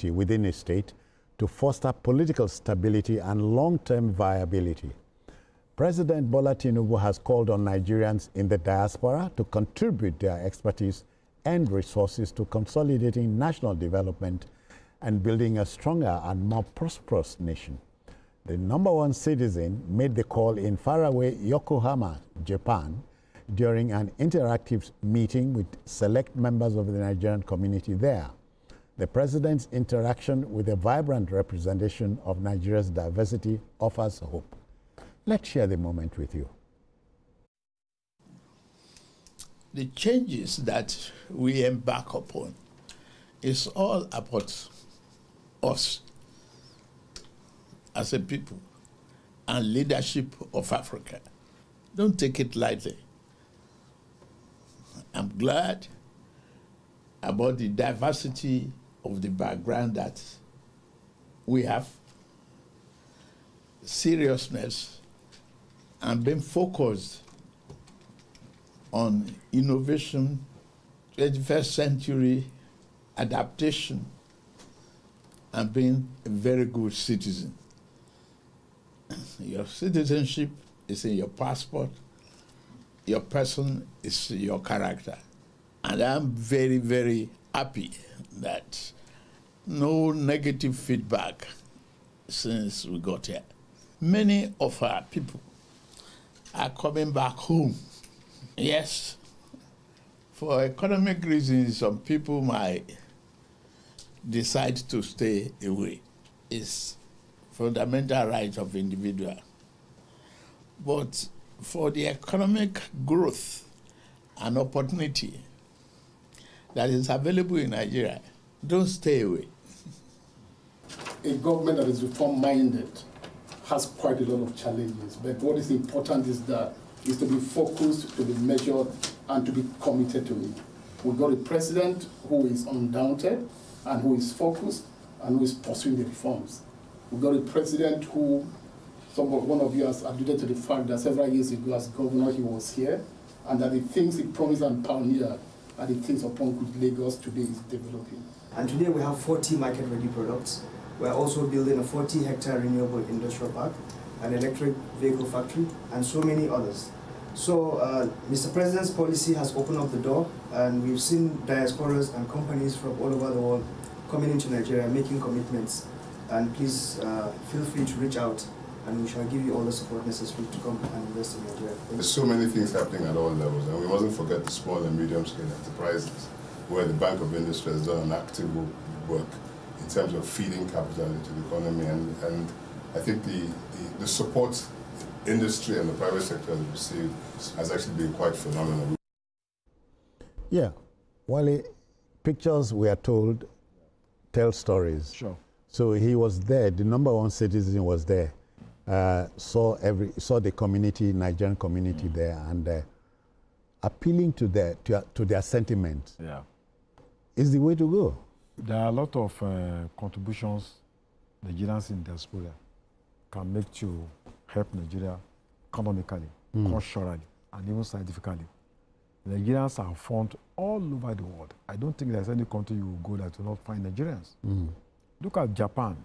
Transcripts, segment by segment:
within a state to foster political stability and long-term viability. President Bola Tinubu has called on Nigerians in the diaspora to contribute their expertise and resources to consolidating national development and building a stronger and more prosperous nation. The #1 citizen made the call in faraway Yokohama, Japan, during an interactive meeting with select members of the Nigerian community there. The president's interaction with a vibrant representation of Nigeria's diversity offers hope. Let's share the moment with you. The changes that we embark upon is all about us as a people and leadership of Africa. Don't take it lightly. I'm glad about the diversity of the background that we have, seriousness, and being focused on innovation, 21st century adaptation, and being a very good citizen. Your citizenship is in your passport. Your person is your character. And I'm very, very happy that no negative feedback since we got here. Many of our people are coming back home. Yes, for economic reasons, some people might decide to stay away. It's fundamental right of individual. But for the economic growth and opportunity that is available in Nigeria, don't stay away. A government that is reform-minded has quite a lot of challenges, but what is important is to be focused, to be measured, and to be committed to it. We've got a president who is undaunted and who is focused and who is pursuing the reforms. We've got a president who, one of you has alluded to the fact that several years ago as governor he was here, and that the things he promised and pioneered are the things upon which Lagos today is developing. And today we have 40 market-ready products. We're also building a 40-hectare renewable industrial park, an electric vehicle factory, and so many others. So Mr. President's policy has opened up the door, and we've seen diasporas and companies from all over the world coming into Nigeria, making commitments. And please feel free to reach out, and we shall give you all the support necessary to come and invest in Nigeria. There's so many things happening at all levels, and we mustn't forget the small and medium-scale enterprises, where the Bank of Industry has done an active work in terms of feeding capital into the economy, and I think the support industry and the private sector has received has actually been quite phenomenal. Yeah, Wale, pictures we are told tell stories. Sure. So he was there, the #1 citizen was there, saw the community, Nigerian community there, and appealing to their sentiment. Yeah. Is the way to go. There are a lot of contributions Nigerians in diaspora can make to help Nigeria economically, culturally, and even scientifically. Nigerians are found all over the world. I don't think there's any country you will go that will not find Nigerians. Look at Japan.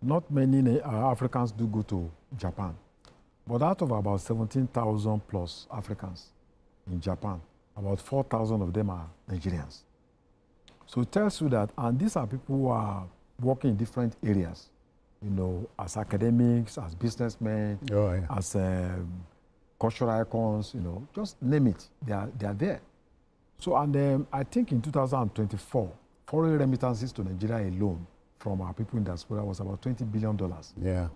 Not many Africans do go to Japan. But out of about 17,000 plus Africans in Japan, about 4,000 of them are Nigerians. So it tells you that, and these are people who are working in different areas, you know, as academics, as businessmen, as cultural icons, you know, just name it, they are there. So, and I think in 2024, foreign remittances to Nigeria alone from our people in diaspora was about $20 billion. Yeah.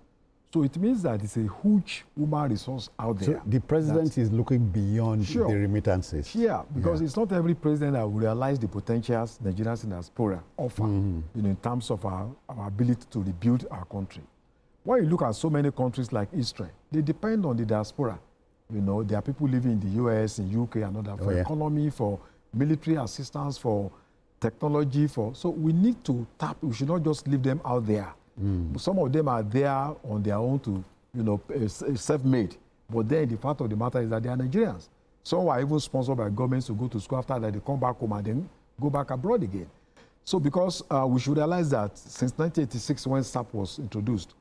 So it means that it's a huge human resource out there. So the president is looking beyond the remittances. Yeah, because it's not every president that will realize the potentials Nigerians in diaspora offer, you know, in terms of our ability to rebuild our country. When you look at so many countries like Israel, they depend on the diaspora. You know, there are people living in the US, in UK, and other for economy, for military assistance, for technology, so we need to tap. We should not just leave them out there. Some of them are there on their own to, you know, self-made. But then the fact of the matter is that they are Nigerians. Some are even sponsored by governments to go to school after that they come back home and then go back abroad again. So because we should realize that since 1986, when SAP was introduced,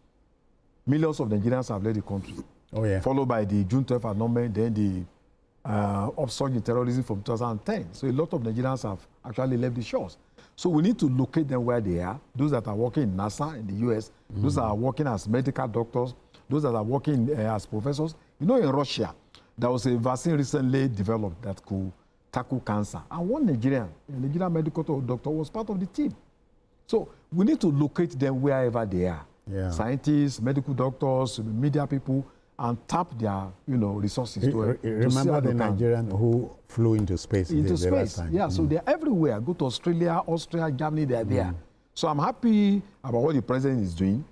millions of Nigerians have left the country. Oh, yeah. Followed by the June 12th annulment, then the upsurge in terrorism from 2010. So a lot of Nigerians have actually left the shores. So we need to locate them where they are. Those that are working in NASA in the US, those that are working as medical doctors, those that are working as professors. You know, in Russia, there was a vaccine recently developed that could tackle cancer. And one Nigerian, a Nigerian medical doctor, was part of the team. So we need to locate them wherever they are. Yeah. Scientists, medical doctors, media people, and tap their, resources. Remember the Nigerian who flew into space? Into space, yeah. So they're everywhere. Go to Australia, Austria, Germany, they're there. So I'm happy about what the president is doing.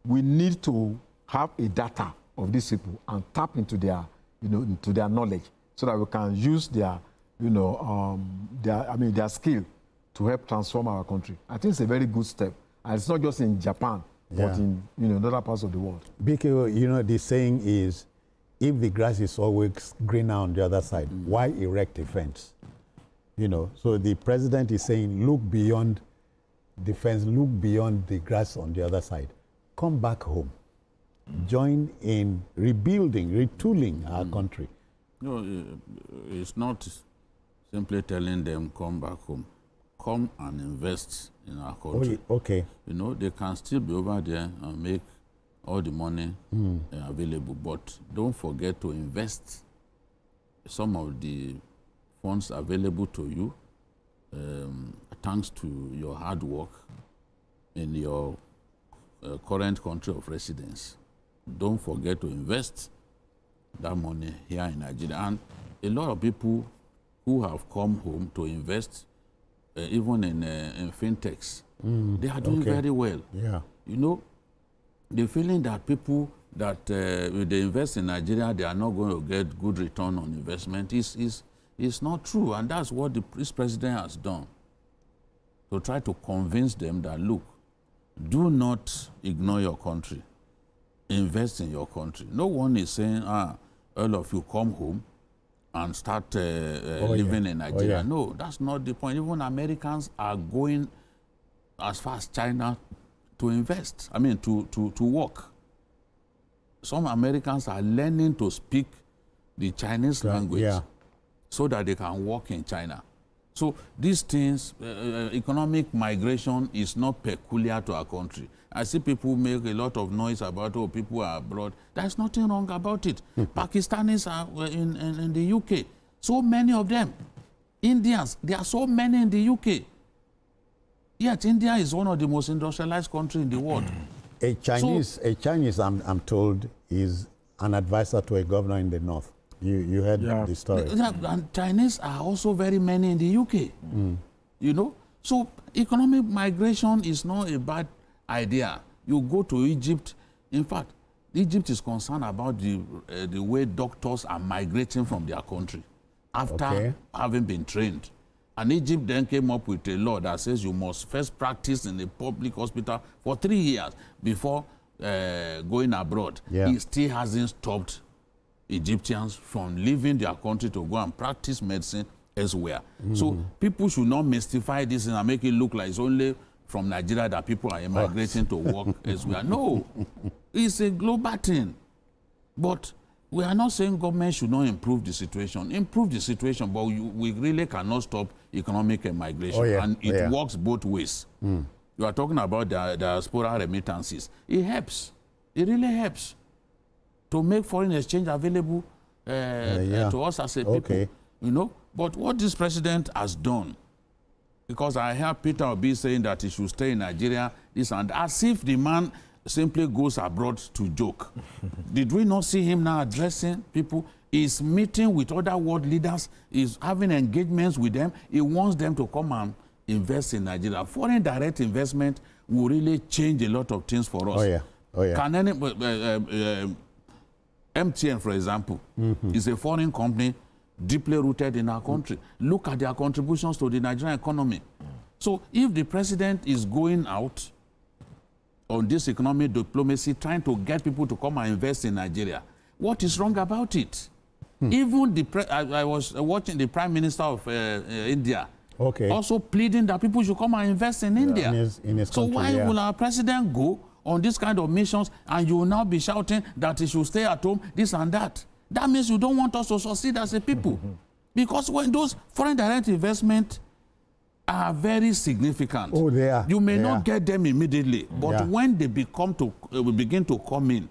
We need to have a data of these people and tap into their, into their knowledge, so that we can use their, their skill to help transform our country. I think it's a very good step, and it's not just in Japan, but in other parts of the world. Because the saying is, if the grass is always greener on the other side, why erect a fence? So the president is saying, look beyond the fence, look beyond the grass on the other side. Come back home. Join in rebuilding, retooling our country. No, it's not simply telling them come back home. Come and invest in our country. Okay. They can still be over there and make all the money available, but don't forget to invest some of the funds available to you, thanks to your hard work in your current country of residence. Don't forget to invest that money here in Nigeria. And a lot of people who have come home to invest, even in fintechs, they are doing very well. Yeah. The feeling that people that if they invest in Nigeria, they are not going to get good return on investment is not true. And that's what this president has done, to try to convince them that, look, do not ignore your country. Invest in your country. No one is saying, all of you come home and start living in Nigeria. No, that's not the point. Even Americans are going as far as China to invest, to work. Some Americans are learning to speak the Chinese language so that they can work in China. So these things, economic migration is not peculiar to our country. I see people make a lot of noise about, people are abroad. There's nothing wrong about it. Pakistanis are in the UK. So many of them. Indians, there are so many in the UK. Yet India is one of the most industrialized countries in the world. A Chinese, I'm told, is an advisor to a governor in the north. You heard the story. And Chinese are also very many in the UK. So economic migration is not a bad idea. You go to Egypt. In fact, Egypt is concerned about the way doctors are migrating from their country after having been trained. And Egypt then came up with a law that says you must first practice in a public hospital for 3 years before going abroad. It still hasn't stopped Egyptians from leaving their country to go and practice medicine elsewhere. So people should not mystify this and make it look like it's only from Nigeria that people are immigrating to work elsewhere. No, it's a global thing. But we are not saying government should not improve the situation. Improve the situation, but we really cannot stop economic migration. And it works both ways. You are talking about the diaspora remittances. It helps. It really helps to make foreign exchange available to us as a people. But what this president has done, because I hear Peter Obi saying that he should stay in Nigeria, as if the man simply goes abroad to joke. Did we not see him now addressing people? He's meeting with other world leaders. He's having engagements with them. He wants them to come and invest in Nigeria. Foreign direct investment will really change a lot of things for us. Can any, MTN, for example, is a foreign company deeply rooted in our country. Look at their contributions to the Nigerian economy. So if the president is going out on this economic diplomacy, trying to get people to come and invest in Nigeria, what is wrong about it? Even I was watching the Prime Minister of India Okay. Also pleading that people should come and invest in India. In his so country, why will our president go on this kind of missions and you will now be shouting that he should stay at home, this and that? That means you don't want us to succeed as a people. Because when those foreign direct investment are very significant. Oh, they are. You may They not are. get them immediately, but when they begin to come in,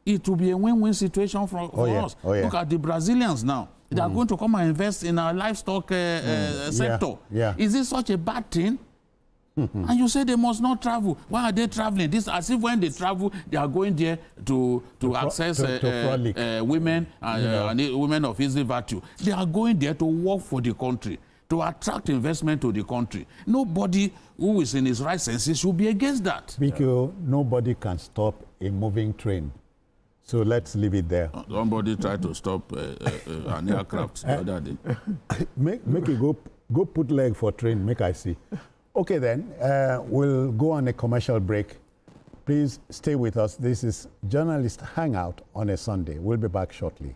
it will be a win-win situation for us. Look at the Brazilians now. They are going to come and invest in our livestock sector. Is this such a bad thing? And you say they must not travel. Why are they traveling? This as if when they travel, they are going there to access women and women of easy virtue. They are going there to work for the country, to attract investment to the country. Nobody who is in his right senses should be against that. Because nobody can stop a moving train. So let's leave it there. Somebody tried to stop an aircraft the other day. Make you go put leg for train, make I see. Okay then, we'll go on a commercial break. Please stay with us. This is Journalist Hangout on a Sunday. We'll be back shortly.